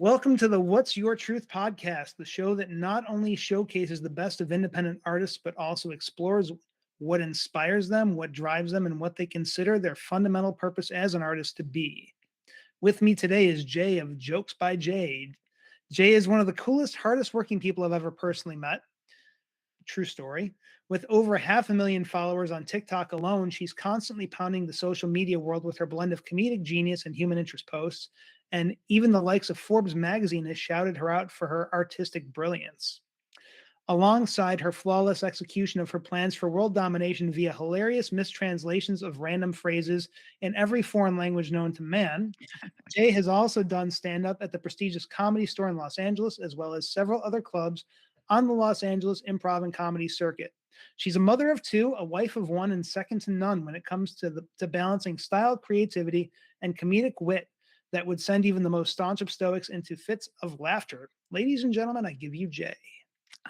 Welcome to the What's Your Truth podcast, the show that not only showcases the best of independent artists, but also explores what inspires them, what drives them, and what they consider their fundamental purpose as an artist to be. With me today is Jay of Jokes by Jay. Jay is one of the coolest, hardest working people I've ever personally met. True story. With over 500,000 followers on TikTok alone, she's constantly pounding the social media world with her blend of comedic genius and human interest posts. And even the likes of Forbes magazine has shouted her out for her artistic brilliance. Alongside her flawless execution of her plans for world domination via hilarious mistranslations of random phrases in every foreign language known to man, Jay has also done stand up at the prestigious Comedy Store in Los Angeles, as well as several other clubs on the Los Angeles improv and comedy circuit. She's a mother of two, a wife of one, and second to none when it comes to balancing style, creativity, and comedic wit that would send even the most staunch of Stoics into fits of laughter. Ladies and gentlemen, I give you Jay.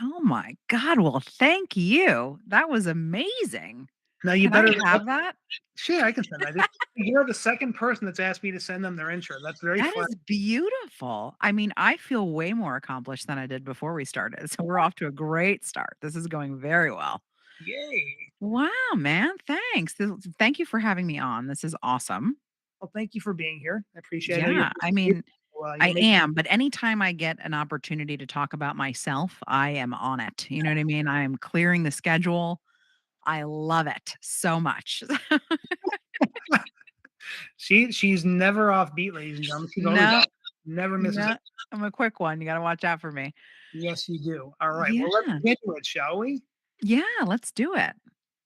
Oh my god, well, thank you. That was amazing. Now you Can I better. have that? Sure, I can send that. You're the second person that's asked me to send them their intro. That's very That fun. is beautiful. I mean, I feel way more accomplished than I did before we started, so we're off to a great start. This is going very well. Yay. Wow, man, thanks. Thank you for having me on. This is awesome. Well, thank you for being here. I appreciate it. I know you're Yeah, I busy. mean, You're I making. am, but anytime I get an opportunity to talk about myself, I am on it. You know what I mean? I am clearing the schedule. I love it so much. She's never off beat, ladies and gentlemen. She's always No. never misses it. No, I'm a quick one, you gotta watch out for me. Yes, you do. All right. Well, let's Yeah. get to it, shall we? Yeah, let's do it.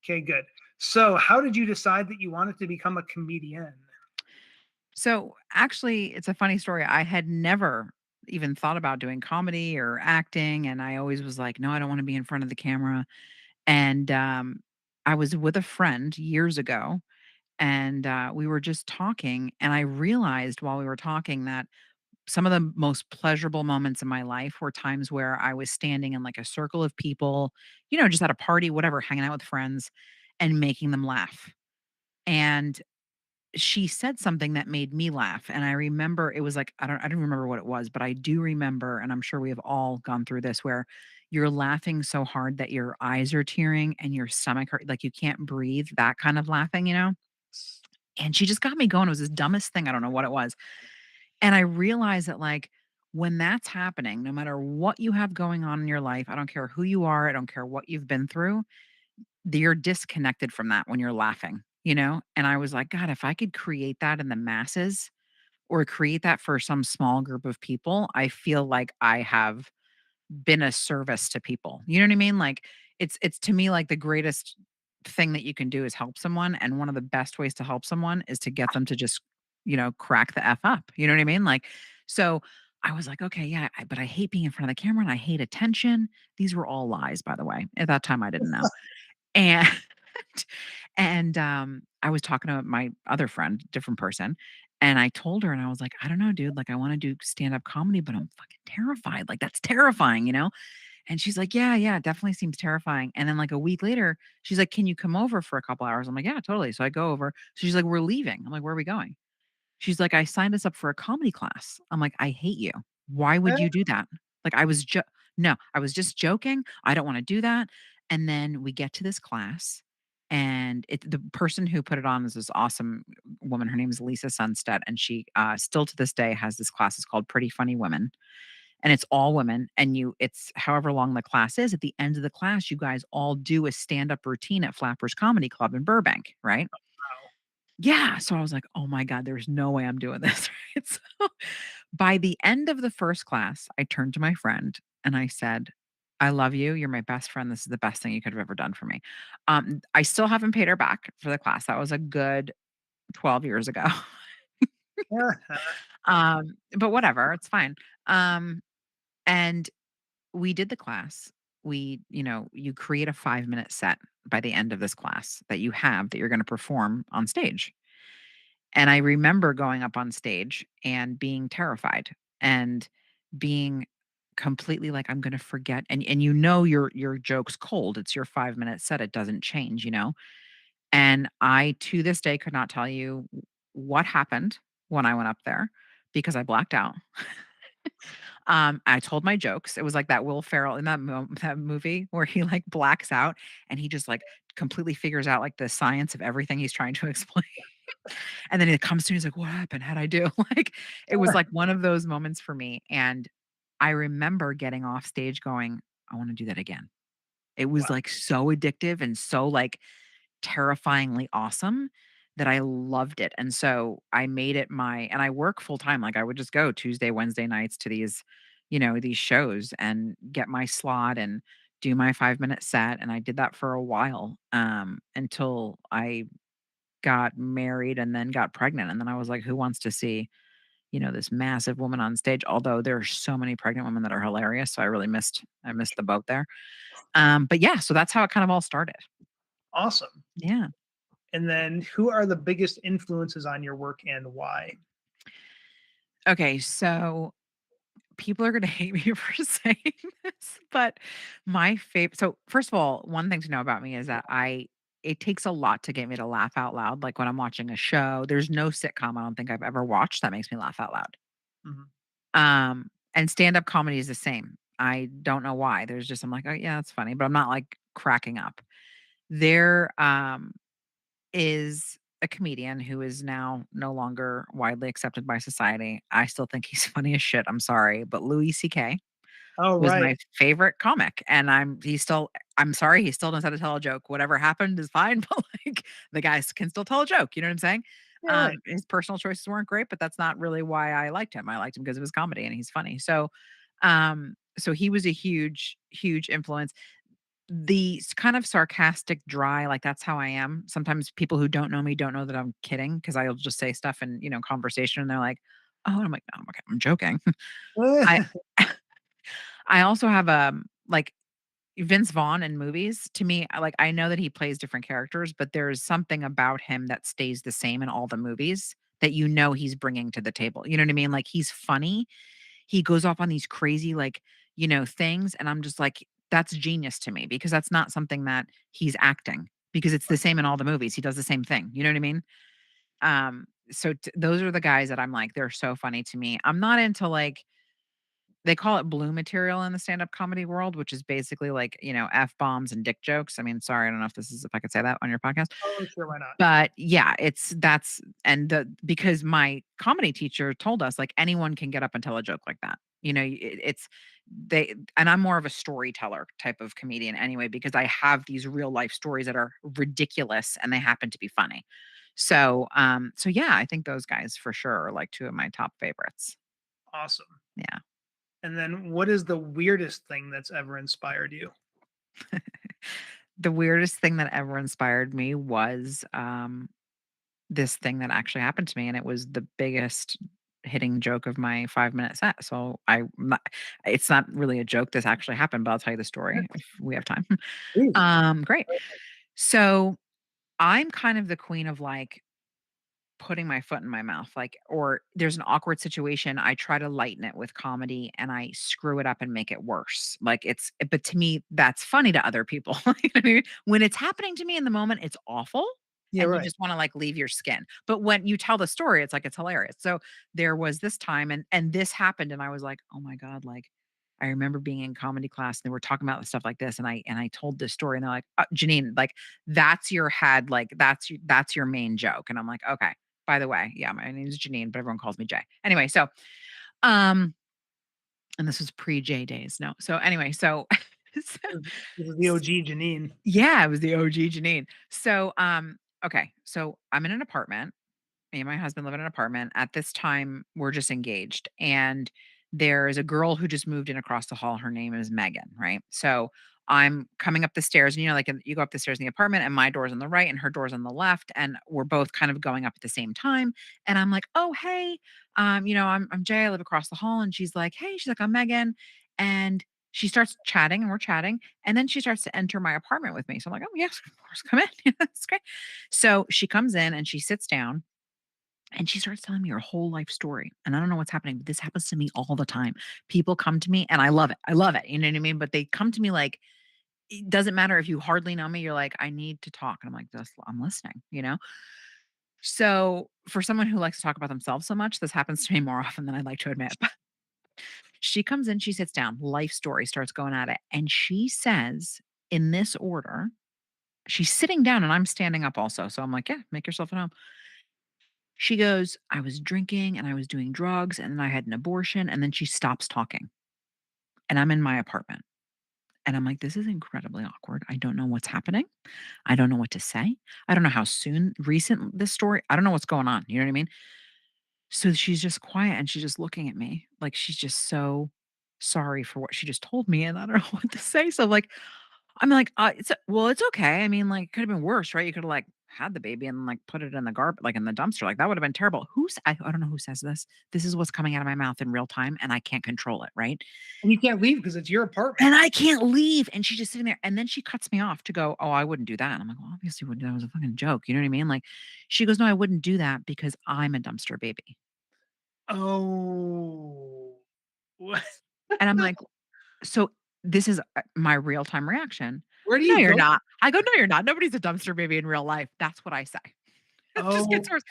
Okay, good. So, how did you decide that you wanted to become a comedian? So, actually, it's a funny story. I had never even thought about doing comedy or acting, and I always was like, "No, I don't wanna be in front of the camera." And, I was with a friend years ago, and, we were just talking, and I realized while we were talking that some of the most pleasurable moments in my life were times where I was standing in, like, a circle of people, just at a party, whatever, hanging out with friends and making them laugh. And she said something that made me laugh, and I remember it was like I don't remember what it was, but I do remember, and I'm sure we have all gone through this, where you're laughing so hard that your eyes are tearing and your stomach hurt, like you can't breathe, that kind of laughing, you know? And she just got me going. It was this dumbest thing, I don't know what it was. And I realized that, like, when that's happening, no matter what you have going on in your life, I don't care who you are, I don't care what you've been through, you're disconnected from that when you're laughing, you know? And I was like, God, if I could create that in the masses or create that for some small group of people, I feel like I have been a service to people. You know what I mean? Like it's to me like the greatest thing that you can do is help someone. And one of the best ways to help someone is to get them to just, crack the F up. You know what I mean? Like, so I was like, okay, yeah, but I hate being in front of the camera and I hate attention. These were all lies, by the way. At that time, I didn't know. And I was talking to my other friend, different person, and I told her and I was like, "I don't know, dude, like I wanna do stand-up comedy, but I'm fucking terrified, like, that's terrifying, you know?" And she's like, "Yeah, yeah, it definitely seems terrifying." And then, like, a week later, she's like, "Can you come over for a couple hours?" I'm like, "Yeah, totally." So I go over. She's like, "We're leaving." I'm like, "Where are we going?" She's like, "I signed us up for a comedy class." I'm like, "I hate you. Why would you do that?" Like, no, I was just joking. I don't wanna do that. And then we get to this class, and the person who put it on is this awesome woman. Her name is Lisa Sunstead, and she, still to this day has this class. It's called Pretty Funny Women, and it's all women, and it's however long the class is. At the end of the class, you guys all do a stand-up routine at Flappers Comedy Club in Burbank, right? Wow. Yeah, so I was like, "Oh my god, there's no way I'm doing this," right? So, by the end of the first class, I turned to my friend and I said, "I love you, you're my best friend, this is the best thing you could have ever done for me." I still haven't paid her back for the class, that was a good 12 years ago. Yeah. But whatever, it's fine. Um, and we did the class. You create a 5-minute set by the end of this class that you have that you're gonna perform on stage. And I remember going up on stage and being terrified and being completely like, I'm gonna forget. And your joke's cold. It's your 5-minute set. It doesn't change, you know? And I to this day could not tell you what happened when I went up there because I blacked out. I told my jokes. It was like that Will Ferrell in that movie where he, like, blacks out and he just, like, completely figures out, like, the science of everything he's trying to explain. And then it comes to me, he's like, "What happened? How'd I do?" Like, it was like one of those moments for me, and I remember getting off stage going, "I wanna do that again." It was, Wow. like, so addictive and so, like, terrifyingly awesome that I loved it, and so I made it my and I work full time, like, I would just go Tuesday, Wednesday nights to these, these shows and get my slot and do my 5-minute set, and I did that for a while, until I got married and then got pregnant, and then I was like, "Who wants to see, this massive woman on stage?" Although there are so many pregnant women that are hilarious, so I missed the boat there. But yeah, so that's how it kind of all started. Awesome. Yeah. And then who are the biggest influences on your work and why? Okay, so people are gonna hate me for saying this, but my favorite. So, first of all, one thing to know about me is that it takes a lot to get me to laugh out loud, like, when I'm watching a show, there's no sitcom I don't think I've ever watched that makes me laugh out loud. Mhm. And stand-up comedy is the same. I don't know why, there's just I'm like, "Oh, yeah, that's funny," but I'm not, like, cracking up. There, is a comedian who is now no longer widely accepted by society. I still think he's funny as shit, I'm sorry, but Louis CK Oh, was right. my favorite comic, and I'm sorry, he still knows how to tell a joke. Whatever happened is fine, but, like, the guys can still tell a joke, you know what I'm saying? Yeah, right. His personal choices weren't great, but that's not really why I liked him. I liked him because of his comedy, and he's funny. So he was a huge, huge influence. The kind of sarcastic, dry, like, that's how I am. Sometimes people who don't know me don't know that I'm kidding because 'cause I'll just say stuff in, conversation, and they're like, "Oh," and I'm like, "No, I'm okay, I'm joking." I I also have, like, Vince Vaughn in movies, to me, I know that he plays different characters, but there's something about him that stays the same in all the movies that he's bringing to the table. You know what I mean? Like, he's funny. He goes off on these crazy, like, things, and I'm just like, that's genius to me because that's not something that he's acting because it's the same in all the movies. He does the same thing. You know what I mean? Those are the guys that I'm like, they're so funny to me. I'm not into, like, they call it blue material in the stand-up comedy world, which is basically like, F-bombs and dick jokes. I mean, sorry, I don't know if I could say that on your podcast. Oh, sure, why not? But yeah, that's and the because my comedy teacher told us, like, anyone can get up and tell a joke like that. It's they and I'm more of a storyteller type of comedian anyway, because I have these real life stories that are ridiculous and they happen to be funny. So yeah, I think those guys for sure are like two of my top favorites. Awesome. Yeah. And then what is the weirdest thing that's ever inspired you? The weirdest thing that ever inspired me was, this thing that actually happened to me, and it was the biggest hitting joke of my 5-minute set. So it's not really a joke, this actually happened, but I'll tell you the story if we have time. Please. Great. So, I'm kind of the queen of, like, putting my foot in my mouth, like, or there's an awkward situation, I try to lighten it with comedy and I screw it up and make it worse. But to me, that's funny to other people. You know what I mean? When it's happening to me in the moment, it's awful Yeah, and you right. just want to, like, leave your skin. But when you tell the story, it's like it's hilarious. So there was this time and this happened and I was like, "Oh my God," like, I remember being in comedy class and they were talking about stuff like this and I told this story and they're like, Janine, like, that's your head, like, that's your main joke." And I'm like, "Okay. By the way, yeah, my name is Janine, but everyone calls me Jay." Anyway, um, and this was pre-J days. No. So anyway, so This is the OG Janine. yeah, it was the OG Janine. Okay, so I'm in an apartment. Me and my husband live in an apartment. At this time, we're just engaged. And there's a girl who just moved in across the hall. Her name is Megan, right? So I'm coming up the stairs, and like you go up the stairs in the apartment, and my door's on the right, and her door's on the left, and we're both kind of going up at the same time. And I'm like, "Oh, hey, I'm Jay. I live across the hall." And she's like, "Hey," she's like, "I'm Megan," and she starts chatting, and we're chatting, and then she starts to enter my apartment with me. So I'm like, "Oh yes, of course, come in. Yeah, that's great." So she comes in and she sits down and she starts telling me her whole life story. And I don't know what's happening, but this happens to me all the time. People come to me and I love it. I love it. You know what I mean? But they come to me like, it doesn't matter if you hardly know me, you're like, "I need to talk." And I'm like, I'm listening. So for someone who likes to talk about themselves so much, this happens to me more often than I'd like to admit. She comes in, she sits down, life story starts going at it, and she says in this order, she's sitting down and I'm standing up also. So I'm like, "Yeah, make yourself at home." She goes, "I was drinking and I was doing drugs and then I had an abortion." And then she stops talking. And I'm in my apartment. And I'm like, "This is incredibly awkward. I don't know what's happening. I don't know what to say. I don't know how soon recent this story. I don't know what's going on." You know what I mean? So she's just quiet and she's just looking at me like she's just so sorry for what she just told me, and I don't know what to say. So like I'm like, it's okay. I mean, like, could have been worse, right? You could have like had the baby and like put it in the like in the dumpster. Like that would have been terrible. I don't know who says this. This is what's coming out of my mouth in real time and I can't control it, right? And you can't leave because it's your apartment. And I can't leave. And she's just sitting there. And then she cuts me off to go, "Oh, I wouldn't do that." And I'm like, "Well, obviously wouldn't do that. It was a fucking joke." You know what I mean? Like she goes, "No, I wouldn't do that because I'm a dumpster baby." Oh. What? And I'm like, so this is my real time reaction. Where do "No, you you're go? not." I go, "No, you're not. Nobody's a dumpster baby in real life." That's what I say. It just gets Oh, worse.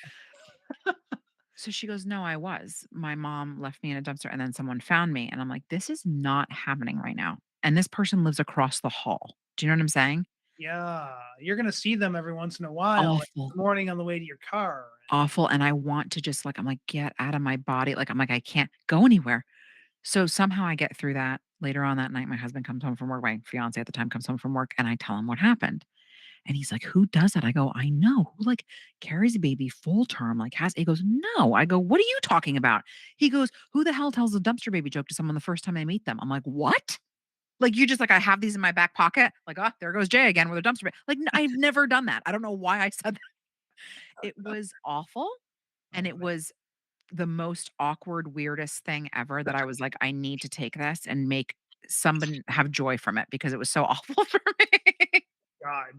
So she goes, "No, I was. My mom left me in a dumpster and then someone found me." And I'm like, "This is not happening right now." And this person lives across the hall. Do you know what I'm saying? yeah. You're gonna see them every once in a while, like, in Awful, the morning on the way to your car. awful. And I want to just like, I'm like, "Get out of my body." Like, I'm like, I can't go anywhere. So somehow I get through that. Later on that night, my husband comes home from work. My fiance at the time comes home from work and I tell him what happened. And he's like, "Who does that?" I go, "I know. Who, like, carries a baby full term, like, has" he goes, "No." I go, "What are you talking about?" He goes, "Who the hell tells a dumpster baby joke to someone the first time they meet them?" I'm like, "What?" Like, you just like, "I have these in my back pocket." Like, "Oh, there goes Jay again with a dumpster baby." Like, I've never done that. I don't know why I said that. It was awful, and Oh, it man. was the most awkward, weirdest thing ever that I was like, "I need to take this and make somebody have joy from it," because it was so awful for me. God,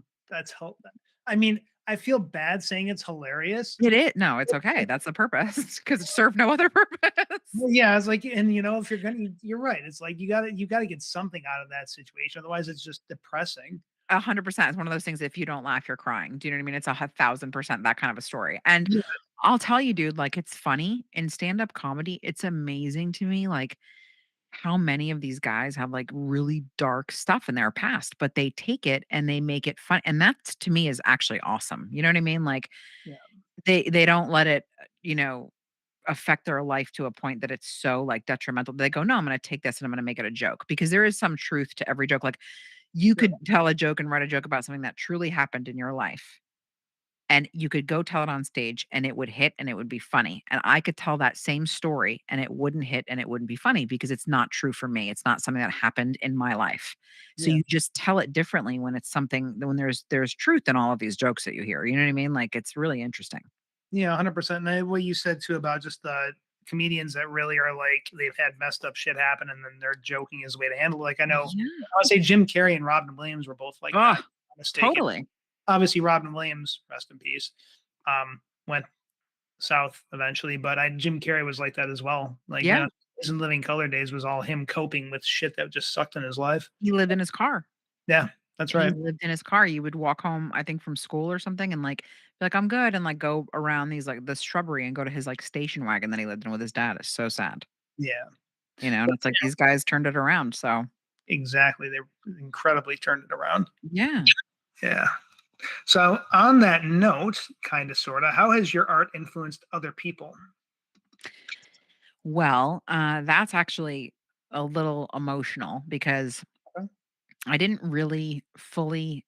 I mean, I feel bad saying it's hilarious. No, it's okay. That's the purpose because it served no other purpose. Well, yeah, it's like, and if you're right. It's like you gotta get something out of that situation. Otherwise, it's just depressing. 100%. It's one of those things, if you don't laugh, you're crying. Do you know what I mean? It's 1,000% that kind of a story. And Yeah, I'll tell you, dude, like, it's funny in stand-up comedy, it's amazing to me, like, how many of these guys have, like, really dark stuff in their past, but they take it and they make it fun, and that to me is actually awesome. You know what I mean? Like, yeah, they don't let it, affect their life to a point that it's so, like, detrimental. They go, "No, I'm gonna take this and I'm gonna make it a joke," because there is some truth to every joke. Like, you yeah, could tell a joke and write a joke about something that truly happened in your life, and you could go tell it on stage and it would hit and it would be funny. And I could tell that same story and it wouldn't hit and it wouldn't be funny because it's not true for me. It's not something that happened in my life. So yeah, you just tell it differently when it's something when there's truth in all of these jokes that you hear. You know what I mean? Like it's really interesting. yeah, 100%. And what you said too about just the comedians that really are like they've had messed up shit happen, and then they're joking as a way to handle it. Like Yeah. I would say Jim Carrey and Robin Williams were both like that. Oh, If I'm not mistaken. totally. Obviously, Robin Williams, rest in peace, went south eventually, but Jim Carrey was like that as well. Like, Yeah. his In Living Color days was all him coping with shit that just sucked in his life. He lived in his car. Yeah, that's He right. lived in his car. You would walk home, I think, from school or something and, like, be like, "I'm good," and, like, go around these, like, this shrubbery and go to his, like, station wagon that he lived in with his dad. It's so sad, Yeah, and it's like these guys turned it around, so exactly. They incredibly turned it around. yeah. Yeah. So, on that note, kind of, sort of, how has your art influenced other people? Well, that's actually a little emotional because Okay. I didn't really fully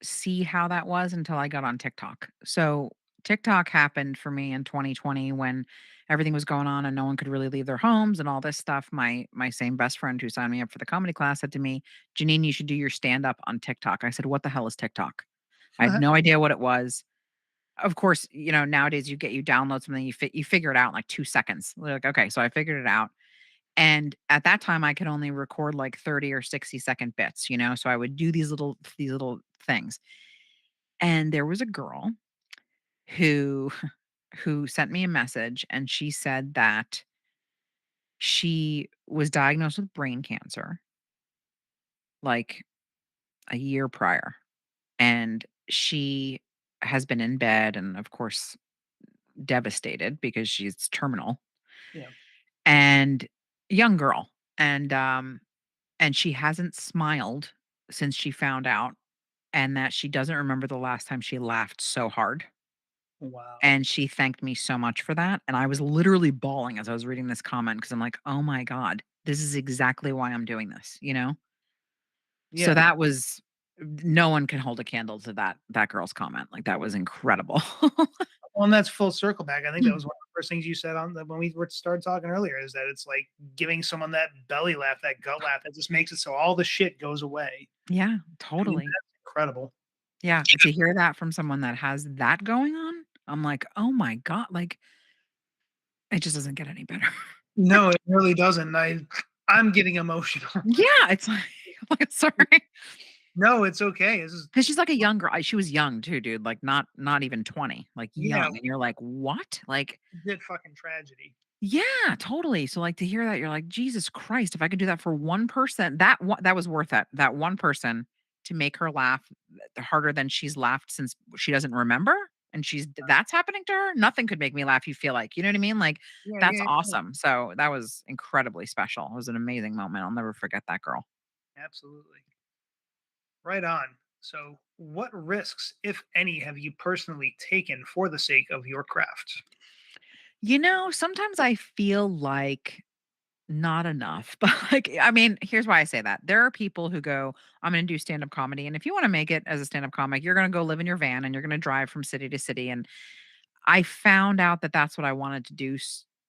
see how that was until I got on TikTok. So TikTok happened for me in 2020 when everything was going on and no one could really leave their homes and all this stuff. My same best friend who signed me up for the comedy class said to me, "Janine, you should do your stand up on TikTok." I said, "What the hell is TikTok?" I had no idea what it was. Of course, nowadays you download something, you figure it out in like 2 seconds. Like, okay, so I figured it out. And at that time I could only record like 30 or 60-second bits, so I would do these little things. And there was a girl who who sent me a message and she said that she was diagnosed with brain cancer like a year prior, and she has been in bed and of course devastated because she's terminal Yeah. and young girl. and, um, and she hasn't smiled since she found out, and that she doesn't remember the last time she laughed so hard, Wow. and she thanked me so much for that, and I was literally bawling as I was reading this comment because 'cause I'm like, "Oh my god, this is exactly why I'm doing this," you know? So Yeah. that was no one can hold a candle to that girl's comment, like, that was incredible. Well, and that's full circle back. I think that was one of the first things you said on the when we were started talking earlier is that it's like giving someone that belly laugh, that gut laugh, that just makes it so all the shit goes away. Yeah, I mean, totally. that's incredible. Yeah, to hear that from someone that has that going on, I'm like, "Oh my god," like, it just doesn't get any better. No, it really doesn't. I'm getting emotional. Yeah, it's like like, sorry. No, it's okay. This is 'Cause she's like a young girl she was young too, dude, like, not even 20, like, yeah, young, and you're like, "What?" Like, legit fucking tragedy. yeah, totally, so, like, to hear that, you're like, "Jesus Christ, if I could do that for one person, that was worth it." That one person to make her laugh harder than she's laughed since she doesn't remember, and that's happening to her, nothing could make me laugh, you feel like, you know what I mean? Like, Yeah, that's yeah, yeah, awesome, so that was incredibly special, it was an amazing moment, I'll never forget that girl. absolutely. Right on. So, what risks, if any, have you personally taken for the sake of your craft? You know, sometimes I feel like not enough, but, like, I mean, here's why I say that. There are people who go, "I'm gonna do stand-up comedy," and if you wanna make it as a stand-up comic, you're gonna go live in your van and you're gonna drive from city to city, and I found out that that's what I wanted to do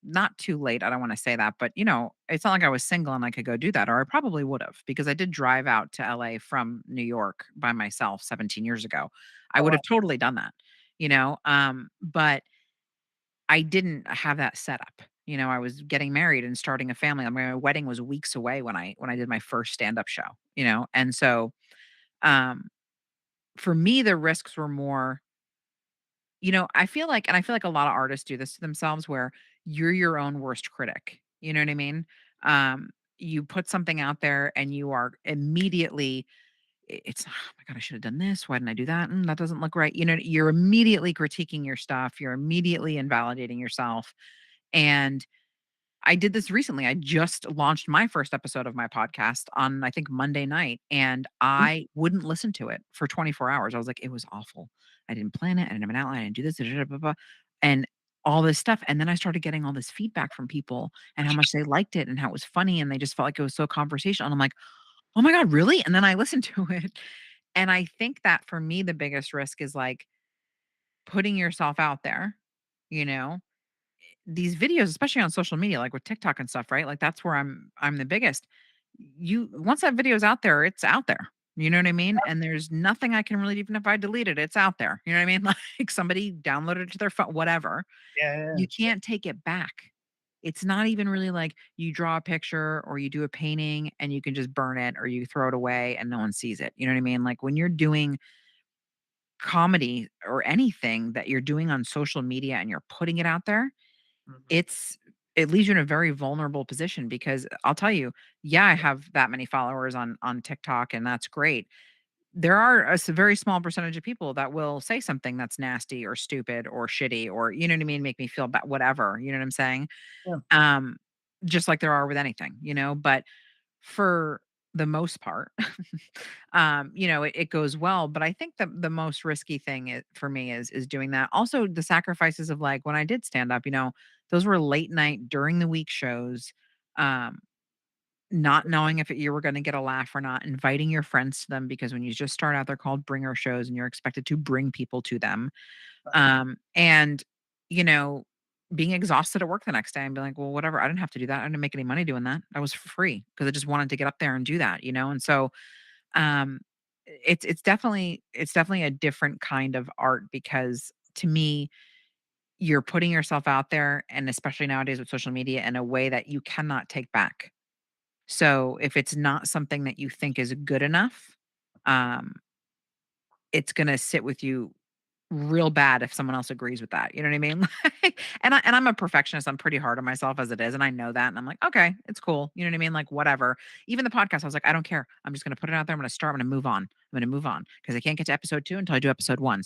not too late, I don't wanna say that, but, it's not like I was single and I could go do that, or I probably would've, because I did drive out to LA from New York by myself 17 years ago. I Oh, would wow. have totally done that, but I didn't have that set up. I was getting married and starting a family. I mean, my wedding was weeks away when I did my first stand-up show, And so, um, for me, the risks were more, I feel like a lot of artists do this to themselves where you're your own worst critic. You know what I mean? Um, you put something out there and you are immediately it's, "Oh my god, I should have done this. Why didn't I do that? That doesn't look right." You're immediately critiquing your stuff. You're immediately invalidating yourself. And I did this recently. I just launched my first episode of my podcast on, I think, Monday night, and Mm, I wouldn't listen to it for 24 hours. I was like, it was awful. I didn't plan it. I didn't have an outline. I didn't do this, da, da, da, blah, blah, and all this stuff. And then I started getting all this feedback from people and how much they liked it and how it was funny. And they just felt like it was so conversational. And I'm like, oh my God, really? And then I listened to it. And I think that for me, the biggest risk is like putting yourself out there, you know, these videos, especially on social media, like with TikTok and stuff, right? Like that's where I'm the biggest. You once that video's out there, it's out there. You know what I mean? And there's nothing I can really, even if I delete it, it's out there. You know what I mean? Like somebody downloaded it to their phone, whatever. yeah, yeah, yeah. You can't take it back. It's not even really like you draw a picture or you do a painting and you can just burn it or you throw it away and no one sees it. You know what I mean? Like when you're doing comedy or anything that you're doing on social media and you're putting it out there, Mhm. it's it leaves you in a very vulnerable position because I'll tell you, yeah, I have that many followers on TikTok and that's great. There are a very small percentage of people that will say something that's nasty or stupid or shitty or you know what I mean, make me feel bad, whatever. You know what I'm saying? Yeah. Um, just like there are with anything, but for the most part, it goes well. But I think the most risky thing for me is doing that. Also, the sacrifices of like when I did stand up, those were late night during the week shows. Um, not knowing if you were going to get a laugh or not, inviting your friends to them because when you just start out, they're called bringer shows and you're expected to bring people to them. Right. And, you know, being exhausted at work the next day and be like, well, whatever. I didn't have to do that. I didn't make any money doing that. I was for free because I just wanted to get up there and do that. And so um it's definitely a different kind of art because to me, you're putting yourself out there and especially nowadays with social media in a way that you cannot take back. So if it's not something that you think is good enough, um, it's gonna sit with you real bad if someone else agrees with that, you know what I mean? Like, and I'm a perfectionist, I'm pretty hard on myself as it is, and I know that, and I'm like, "Okay, it's cool." You know what I mean? Like, whatever. Even the podcast, I was like, "I don't care. I'm just gonna put it out there, I'm gonna move on. I'm gonna move on because I can't get to episode 2 until I do episode 1."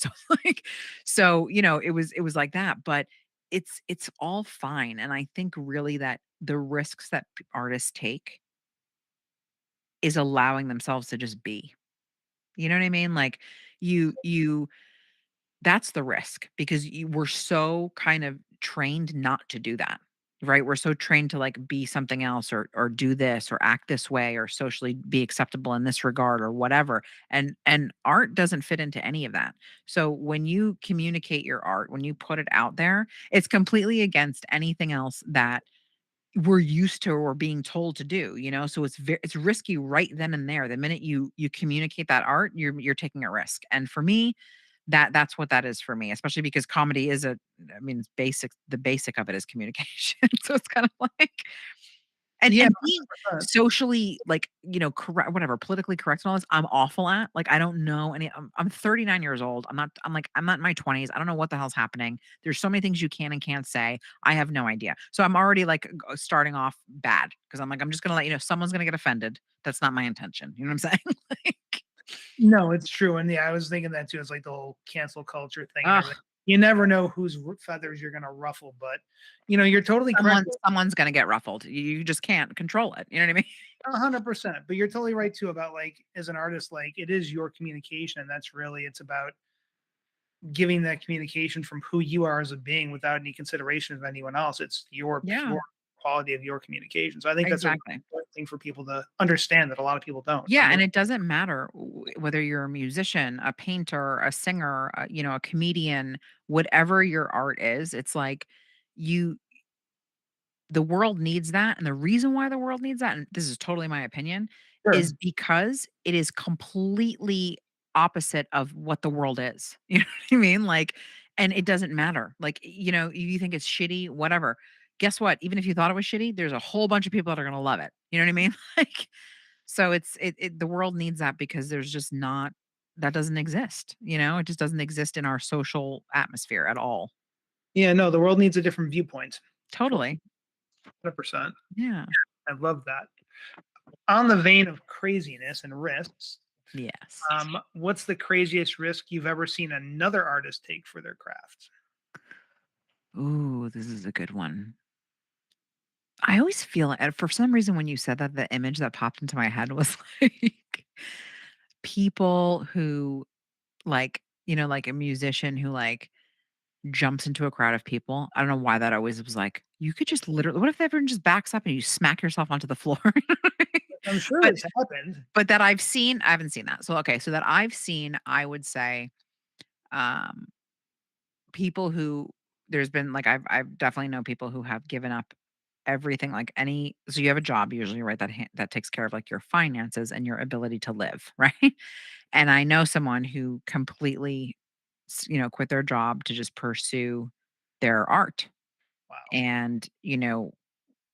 So, it was like that, but it's all fine, and I think really that the risks that artists take is allowing themselves to just be. You know what I mean? Like, you that's the risk because we're so kind of trained not to do that, right? We're so trained to like be something else or do this or act this way or socially be acceptable in this regard or whatever. And art doesn't fit into any of that. So when you communicate your art, when you put it out there, it's completely against anything else that we're used to or being told to do, you know? So it's risky right then and there. The minute you communicate that art, you're taking a risk. And for me, that's what that is for me, especially because comedy is I mean, it's basic the basic of it is communication. So it's kind of like Yeah, and being 100%. socially, like, correct whatever, politically correct and all this, I'm awful at. Like, I don't know any I'm 39 years old. I'm not in my 20s. I don't know what the hell's happening. There's so many things you can and can't say. I have no idea. So I'm already, like, starting off bad because 'cause I'm like, I'm just gonna let you know someone's gonna get offended. That's not my intention. You know what I'm saying? Like, No, it's true, and yeah, I was thinking that too. It's like the whole cancel culture thing and everything. ugh, You never know whose feathers you're gonna ruffle, but, you're totally correct. someone's gonna get ruffled. You just can't control it. You know what I mean? 100%, but you're totally right too about, like, as an artist, like, it is your communication, and it's about giving that communication from who you are as a being without any consideration of anyone else. It's your Yeah, pure quality of your communication. So I think that's a really exactly. important thing for people to understand that a lot of people don't. Yeah, and it doesn't matter whether you're a musician, a painter, a singer, a comedian, whatever your art is, it's like you the world needs that, and the reason why the world needs that, and this is totally my opinion, is Sure. because it is completely opposite of what the world is. You know what I mean? Like, and it doesn't matter. Like, you think it's shitty, whatever. Guess what? Even if you thought it was shitty, there's a whole bunch of people that are gonna love it. You know what I mean? Like, so the world needs that because there's just not that doesn't exist, It just doesn't exist in our social atmosphere at all. Yeah, no, the world needs a different viewpoint. For Totally. 100%. Yeah. I love that. On the vein of craziness and risks, Yes. what's the craziest risk you've ever seen another artist take for their craft? Ooh, this is a good one. I always feel and for some reason when you said that, the image that popped into my head was like people who like a musician who like jumps into a crowd of people. I don't know why that always was like, you could just literally what if everyone just backs up and you smack yourself onto the floor? I'm sure But it's happened. But that I've seen I haven't seen that. So, okay, so that I've seen, I would say, um, people who there's been like I've definitely know people who have given up everything, like any so you have a job usually, right, that takes care of, like, your finances and your ability to live, right? And I know someone who completely quit their job to just pursue their art. Wow. And,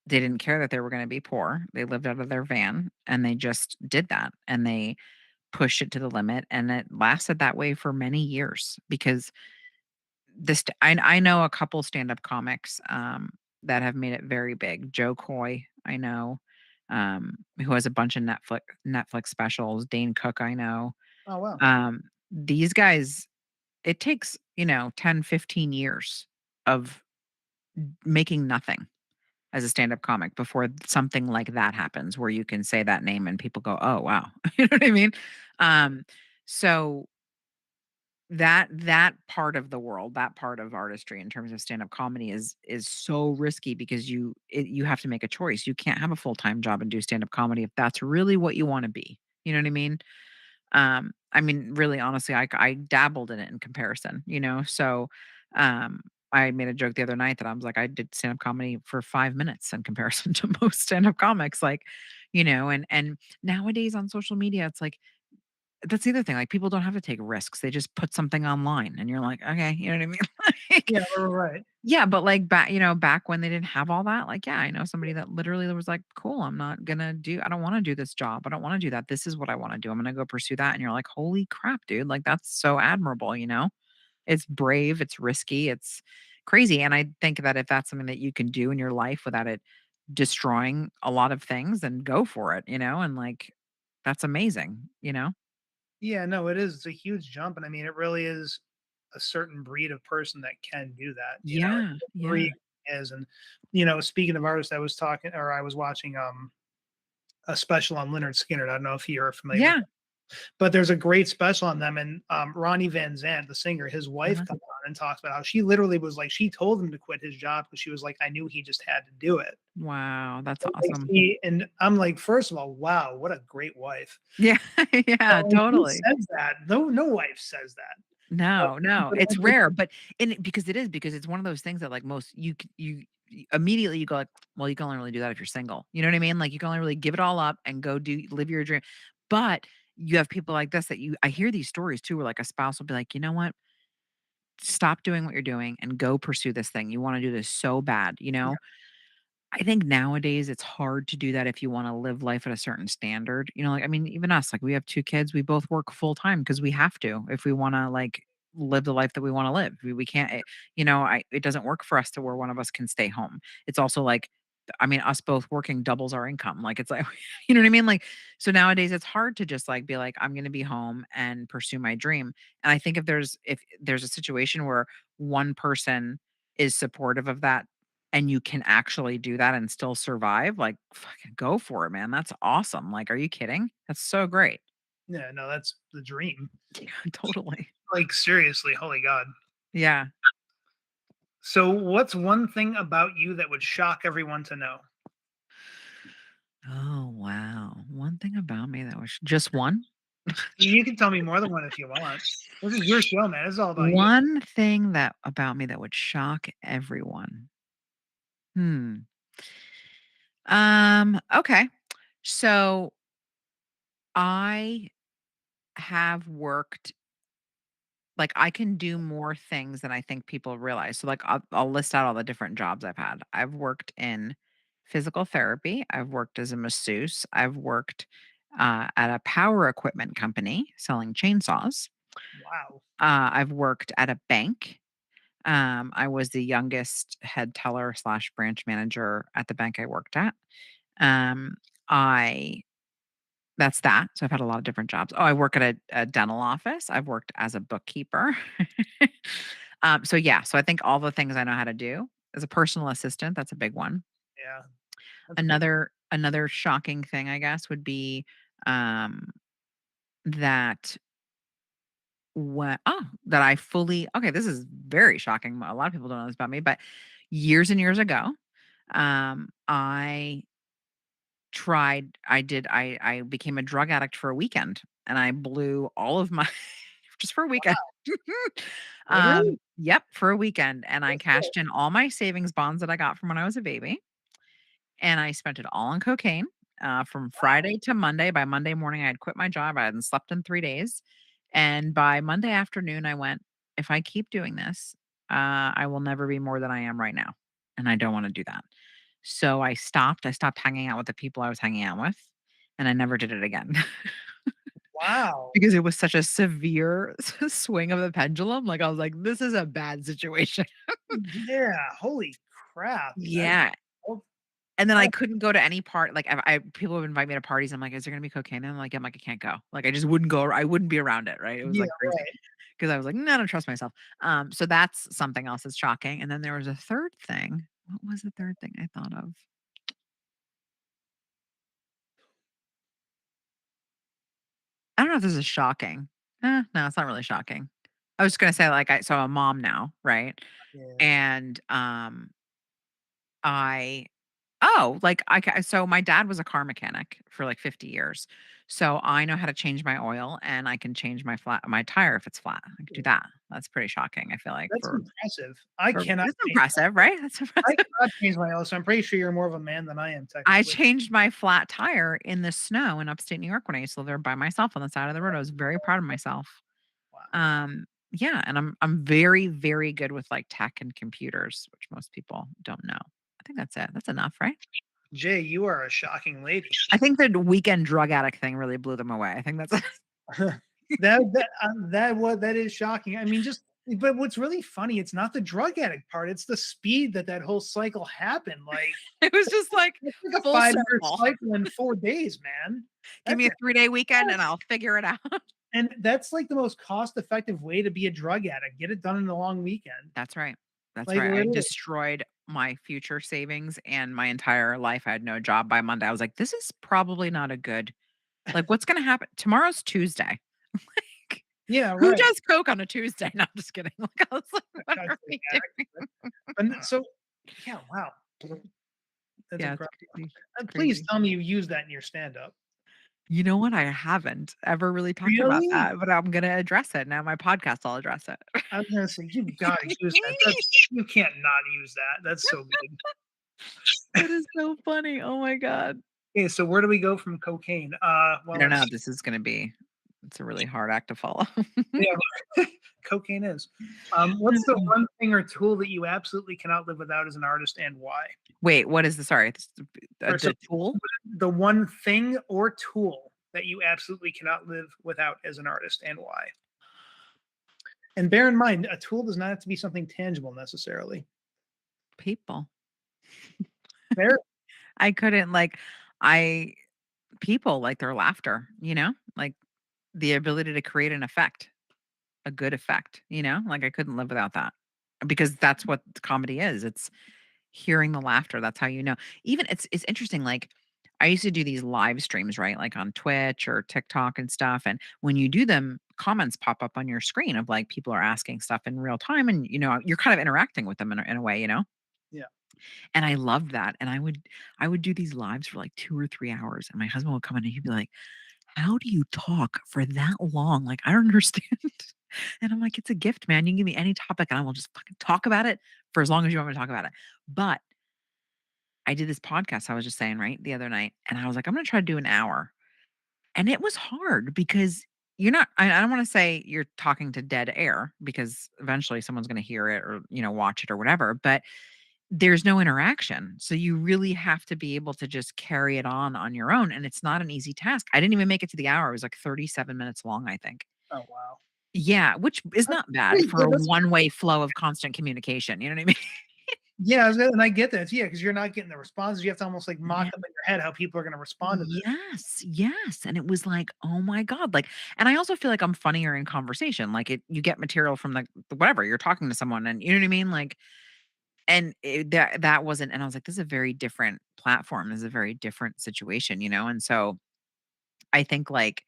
they didn't care that they were gonna be poor. They lived out of their van, and they just did that, and they pushed it to the limit, and it lasted that way for many years because I know a couple stand-up comics, that have made it very big. Joe Coy, I know, who has a bunch of Netflix specials. Dane Cook, I know. Oh, wow. These guys, it takes, 10, 15 years of making nothing as a stand-up comic before something like that happens where you can say that name and people go, "Oh, wow." You know what I mean? Um, so that part of the world, that part of artistry in terms of stand-up comedy is so risky because you have to make a choice. You can't have a full-time job and do stand-up comedy if that's really what you wanna be. You know what I mean? I mean, really, honestly, I dabbled in it in comparison, So, I made a joke the other night that I was like, I did stand-up comedy for 5 minutes in comparison to most stand-up comics, like, and nowadays on social media, it's like that's the other thing, like, people don't have to take risks, they just put something online, and you're like, "Okay," you know what I mean? Like Yeah, right. yeah, but, like, back when they didn't have all that, like, yeah, I know somebody that literally was like, "Cool, I don't wanna do this job, I don't wanna do that, this is what I wanna do, I'm gonna go pursue that," and you're like, "Holy crap, dude, like, that's so admirable," you know? It's brave, it's risky, it's crazy, and I think that if that's something that you can do in your life without it destroying a lot of things, then go for it, and, like, that's amazing, you know? Yeah, no, it is. It's a huge jump, and I mean, it really is a certain breed of person that can do that. Yeah, It yeah. really is. And speaking of artists, I was watching a special on Leonard Skinner. I don't know if you're familiar with, Yeah. but there's a great special on them. And Ronnie Van Zant, the singer, his wife Uh-huh. comes on and talks about how she literally was like, she told him to quit his job because she was like, I knew he just had to do it. Wow, that's Like awesome. and I'm like, first of all, wow, what a great wife. Yeah, yeah, Who totally. says that? No wife says that. But, No, no, but it's like, rare, but because it is, because it's one of those things that, like, most immediately you go like, "Well, you can only really do that if you're single." You know what I mean? Like, you can only really give it all up and go live your dream. But you have people like this that I hear these stories too, where, like, a spouse will be like, "You know what? Stop doing what you're doing and go pursue this thing. You wanna do this so bad," you yeah, know? I think nowadays it's hard to do that if you wanna live life at a certain standard. You know, like, I mean, even us, like, we have 2 kids, we both work full time because we have to if we wanna, like, live the life that we wanna live. We can't, you know, it doesn't work for us to where one of us can stay home. It's also like, I mean, us both working doubles our income. Like, it's like, you know what I mean? Like, so nowadays it's hard to just, like, be like, "I'm gonna be home and pursue my dream." And I think if there's a situation where one person is supportive of that and you can actually do that and still survive, like, fucking go for it, man. That's awesome. Like, are you kidding? That's so great. yeah, no, that's the dream. Yeah, totally. Like seriously, holy God. Yeah. So, what's one thing about you that would shock everyone to know? Oh, wow. One thing about me that was just one? You can tell me more than one if you want. This is your show, man. This is all about you. One thing that about me that would shock everyone. Hmm. Okay. So I have worked, like, I can do more things than I think people realize. So, like, I'll list out all the different jobs I've had. I've worked in physical therapy. I've worked as a masseuse. I've worked at a power equipment company selling chainsaws. Wow. I've worked at a bank. I was the youngest head teller slash branch manager at the bank I worked at. Um, I That's that. So I've had a lot of different jobs. Oh, I work at a dental office. I've worked as a bookkeeper. So yeah, so I think all the things I know how to do as a personal assistant, that's a big one. Yeah, that's a big one. Another shocking thing, I guess, would be um, that that I fully, okay, this is very shocking. A lot of people don't know this about me, but years and years ago, I I became a drug addict for a weekend, and I blew all of my just for a weekend. Literally? Yep, for a weekend, and I That's cool. cashed in all my savings bonds that I got from when I was a baby, and I spent it all on cocaine, from Wow. Friday to Monday. By Monday morning, I had quit my job, I hadn't slept in 3 days, and by Monday afternoon, I went, "If I keep doing this, I will never be more than I am right now, and I don't wanna do that." So I stopped hanging out with the people I was hanging out with, and I never did it again. Wow. Because it was such a severe swing of the pendulum, like, I was like, "This is a bad situation." Yeah. Holy crap. That. Yeah, Oh, and then I oh, couldn't go to any part, like, I people would invite me to parties, I'm like, "Is there gonna be cocaine?" And I'm like, "I can't go." Like, I just wouldn't go, I wouldn't be around it, right? It was, yeah. like, crazy Right. because I was like, "No, I don't trust myself." So that's something else that's shocking, and then there was a third thing. What was the third thing I thought of? I don't know if this is shocking. No, it's not really shocking. I was gonna say, like, so I'm a mom now, right? Yeah. And, I like, so my dad was a car mechanic for, like, 50 years. So I know how to change my oil, and I can change my tire if it's flat. I can do that. That's pretty shocking, I feel like, That's impressive. I for cannot that's change impressive, right? That's I impressive. cannot change my oil, so I'm pretty sure you're more of a man than I am I technically. changed my flat tire in the snow in upstate New York when I used to live there by myself on the side of the road. I was very proud of myself. Wow. Yeah, and I'm very, very good with, like, tech and computers, which most people don't know. I think that's it. That's enough, right? Jay, you are a shocking lady. I think the weekend drug addict thing really blew them away. I think that's That is shocking. I mean, just but what's really funny, it's not the drug addict part, it's the speed that that whole cycle happened. Like, it was just, like, it's like a full 5-year circle. cycle in 4 days, man. Give That's me a it. 3-day weekend and I'll figure it out. And that's like the most cost-effective way to be a drug addict. Get it done in a long weekend. That's right. That's Like right. I literally. destroyed my future savings and my entire life. I had no job by Monday. I was like, "This is probably not a good like, what's gonna happen?" Tomorrow's Tuesday. Like, Yeah, who right. does coke on a Tuesday? No, I'm just kidding. Like, I was like, "What are Actually, we doing?" so yeah, wow. That's Yeah, it's incredible. crazy. It's Please crazy. tell me you use that in your stand-up. You know what? I haven't ever really talked about Really? that, but I'm gonna address it. Now my podcast, I'll address it. I was gonna say, you gotta use that. You can't not use that. That's so good. That is so funny. Oh my god. Okay, so where do we go from cocaine? I Well, don't know. let's This is gonna be it's a really hard act to follow. yeah, cocaine is. What's the one thing or tool that you absolutely cannot live without as an artist and why? Wait, what is the sorry, Or so the tool? the one thing or tool that you absolutely cannot live without as an artist and why? And bear in mind, a tool does not have to be something tangible necessarily. People. There, I couldn't like I people like their laughter, you know? Like the ability to create an effect, a good effect, you know? Like I couldn't live without that. Because that's what comedy is. It's hearing the laughter. That's how you know. Even it's interesting like I used to do these live streams, right? Like on Twitch or TikTok and stuff and when you do them comments pop up on your screen of like people are asking stuff in real time and you know you're kind of interacting with them in a way, you know? yeah. And I loved that, and I would do these lives for, like, 2 or 3 hours, and my husband would come in and he'd be like, "How do you talk for that long? Like, I don't understand." And I'm like, "It's a gift, man. You can give me any topic, and I will just fucking talk about it for as long as you want me to talk about it." But I did this podcast, I was just saying, right, the other night, and I was like, "I'm gonna try to do an hour." And it was hard because you're not I don't wanna say you're talking to dead air because eventually someone's gonna hear it or, you know, watch it or whatever, but there's no interaction. So you really have to be able to just carry it on your own, and it's not an easy task. I didn't even make it to the hour. It was like 37 minutes long, I think. Oh wow. Yeah, which is That's not bad pretty for good. a That's one-way flow of constant communication, you know what I mean? yeah, and I get that. Yeah, because you're not getting the responses. You have to almost like mock Yeah. up in your head how people are going to respond to this. Yes, yes, and it was like, "Oh my god," like and I also feel like I'm funnier in conversation, like, you get material from the whatever, you're talking to someone and you know what I mean? Like and that wasn't and I was like, "This is a very different platform. This is a very different situation," you know? And so I think, like,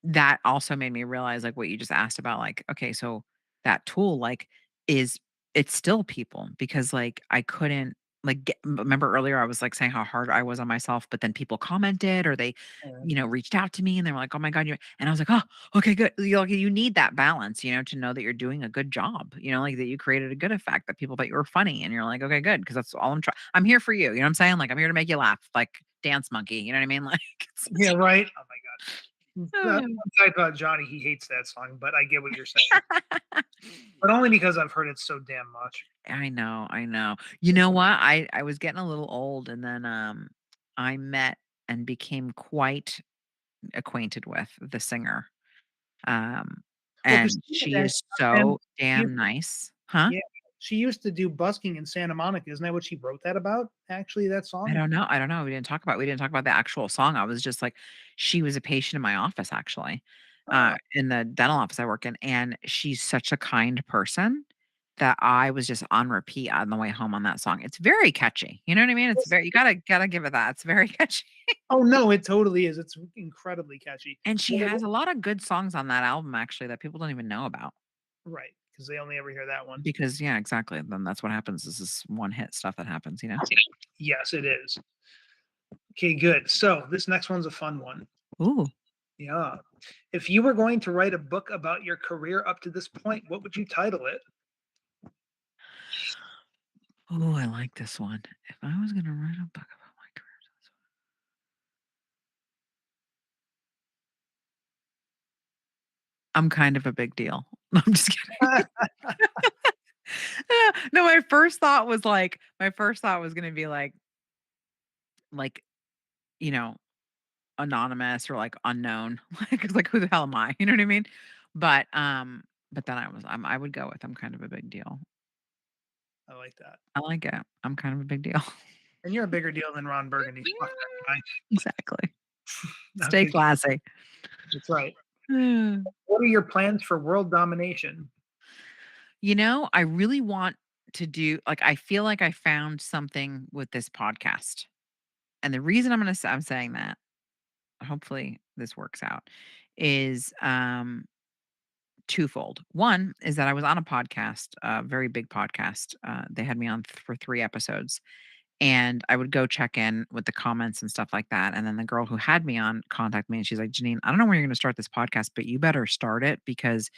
that also made me realize, like, what you just asked about, like, okay, so that tool, like, is it's still people because, like, I couldn't, like, remember earlier I was, like, saying how hard I was on myself, but then people commented or they, Uh, you know, reached out to me and they were like, "Oh my god, you" and I was like, "Oh, okay, good." You need that balance, you know, to know that you're doing a good job, you know, like, that you created a good effect, that people thought you were funny, and you're like, "Okay, good," because that's all I'm here for you, you know what I'm saying? Like, I'm here to make you laugh, like, dance monkey, you know what I mean? Like, yeah, right. Oh my god. Oh. One side about Johnny, he hates that song, but I get what you're saying. But only because I've heard it so damn much. I know, I know. You know what? I was getting a little old and then, I met and became quite acquainted with the singer, um, Well, because and she is and so she, damn nice. Huh? yeah, she used to do busking in Santa Monica. Isn't that what she wrote that about? Actually, that song. I don't know. We didn't talk about the actual song. I was just like she was a patient in my office actually, Oh, in the dental office I work in, and she's such a kind person that I was just on repeat on the way home on that song. It's very catchy. You know what I mean? It's very you gotta give it that. It's very catchy. oh no, it totally is. It's incredibly catchy. And she has a lot of good songs on that album actually that people don't even know about. Right, because they only ever hear that one. Because yeah, exactly. Then that's what happens is this one hit stuff that happens, you know? Yes, it is. Okay, good. So this next one's a fun one. Ooh. Yeah. If you were going to write a book about your career up to this point, what would you title it? Oh, I like this one. If I was gonna write a book about my career. I'm kind of a big deal. No, I'm just kidding. No, my first thought was gonna be like, you know, anonymous or like unknown. Like it's like who the hell am I? You know what I mean? But but then I would go with I'm kind of a big deal. I like that. I like it. I'm kind of a big deal. And you're a bigger deal than Ron Burgundy. Fuck that Exactly. guy. Stay Okay, classy. that's right. Mm. What are your plans for world domination? You know, I really want to do like, I feel like I found something with this podcast. And the reason I'm saying that, hopefully this works out, is twofold. One is that I was on a podcast, a very big podcast. They had me on for 3 episodes, and I would go check in with the comments and stuff like that. And then the girl who had me on contacted me and she's like, Janine, I don't know where you're going to start this podcast, but you better start it because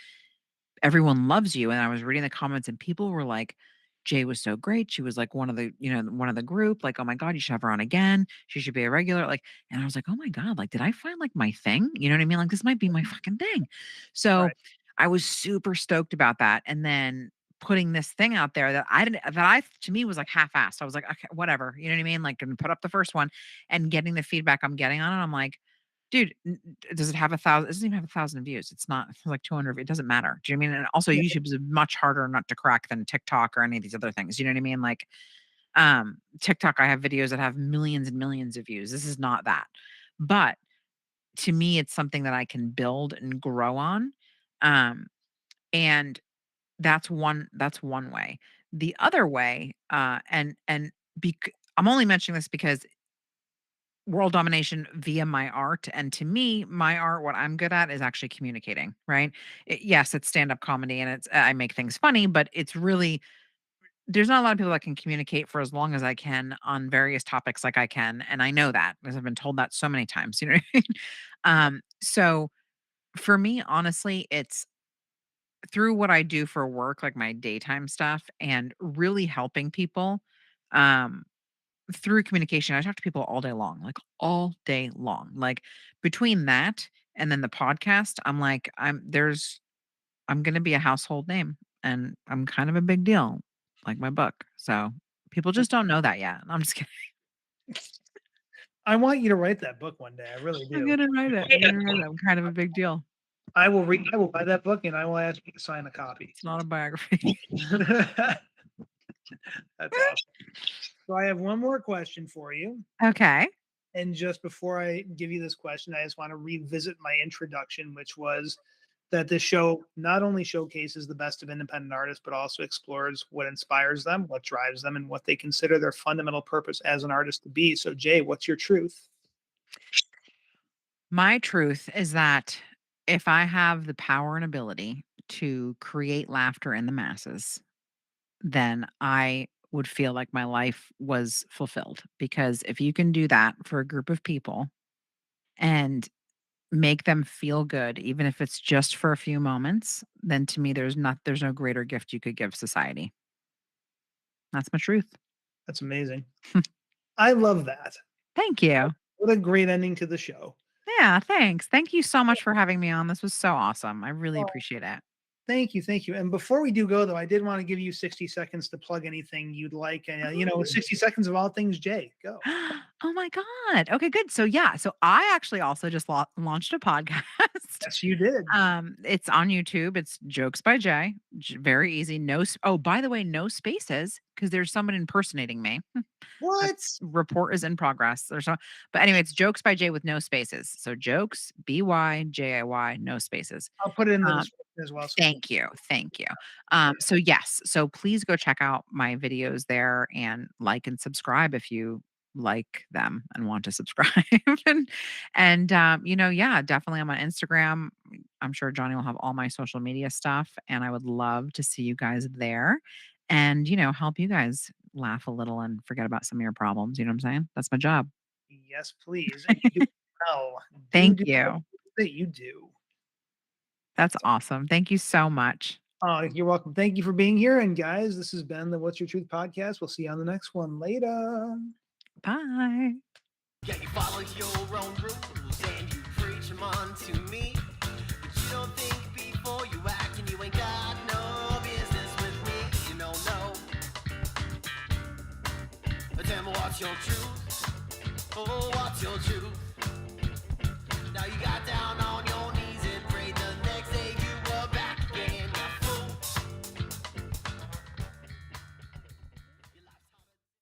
everyone loves you. And I was reading the comments and people were like, Jay was so great. She was like one of the, one of the group, like, oh my God, you should have her on again. She should be a regular. Like, and I was like, oh my God, like, did I find like my thing? You know what I mean? Like, this might be my fucking thing. So Right. I was super stoked about that. And then putting this thing out there that I didn't, that I, to me was like half assed. I was like, okay, whatever. You know what I mean? Like, and put up the first one and getting the feedback I'm getting on it. I'm like, dude, does it have 1,000? It doesn't even have 1,000 views. It's not it's like 200. It doesn't matter. Do you know what I mean? And also Yeah. YouTube is much harder not to crack than TikTok or any of these other things. You know what I mean? Like TikTok, I have videos that have millions and millions of views. This is not that. But to me, it's something that I can build and grow on. Um, and that's one way. The other way, I'm only mentioning this because world domination via my art. And to me, my art, what I'm good at is actually communicating, right? Yes, it's stand up comedy and I make things funny, but it's really, there's not a lot of people that can communicate for as long as I can on various topics like I can. And I know that because I've been told that so many times, you know what I mean? So for me, honestly, it's through what I do for work, like my daytime stuff and really helping people. Um, through communication, I talk to people all day long, like all day long. Like between that and then the podcast, I'm like, I'm gonna be a household name and I'm kind of a big deal, like my book. So people just don't know that yet. I'm just kidding. I want you to write that book one day. I really I'm do. gonna write it. I'm gonna write it. I'm kind of a big deal. I will read. I will buy that book and I will ask you to sign a copy. It's not a biography. That's awesome. So I have one more question for you. Okay. And just before I give you this question, I just want to revisit my introduction, which was that this show not only showcases the best of independent artists, but also explores what inspires them, what drives them, and what they consider their fundamental purpose as an artist to be. So, Jay, what's your truth? My truth is that if I have the power and ability to create laughter in the masses, then I would feel like my life was fulfilled. Because if you can do that for a group of people and make them feel good, even if it's just for a few moments, then to me there's no greater gift you could give society. That's my truth. That's amazing. I love that. Thank you. What a great ending to the show. Yeah, thanks. Thank you so much for having me on. This was so awesome. I really Oh, appreciate it. thank you, thank you. And before we do go, though, I did want to give you 60 seconds to plug anything you'd like. And, 60 seconds of all things Jay. Go. Oh my god. Okay, good. So yeah, so I actually also just launched a podcast. Yes, you did. It's on YouTube. It's Jokes by Jay. Very easy. Oh, by the way, no spaces because there's someone impersonating me. That What? report is in progress. But anyway, it's Jokes by Jay with no spaces. So Jokes BYJAY, no spaces. I'll put it in the Um, description as well. So Thank you. Thank you. So yes, so please go check out my videos there and like and subscribe if you like them and want to subscribe. Yeah, definitely I'm on Instagram. I'm sure Johnny will have all my social media stuff and I would love to see you guys there and help you guys laugh a little and forget about some of your problems. You know what I'm saying? That's my job. yes, please. And you do well. Thank Do what you. that you do. That's awesome. Thank you so much. Oh, you're welcome. Thank you for being here. And guys, this has been the What's Your Truth podcast. We'll see you on the next one. Later. Bye. Yeah, you follow your own rules and you preach them on to me. But you don't think before you act and you ain't got no business with me. You don't know. But tell me what's your truth? Oh, what's your truth? Now you got down on your